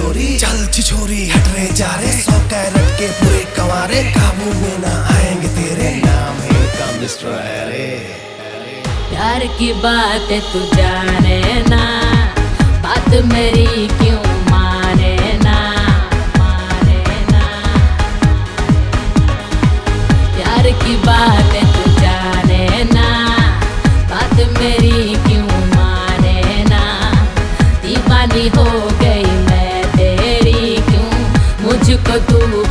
छिछोरी चल छिछोरी हट रे जा रे 100 कैरेट के पूरे कवारे काबू में ना आएंगे तेरे नाम है का मिस्टर अरे प्यार की बात तू जाने ना बात मेरी क्यों माने ना प्यार की बात तू जाने ना बात मेरी क्यों माने ना दीवानी हो गई मैं तेरी क्यों मुझको तू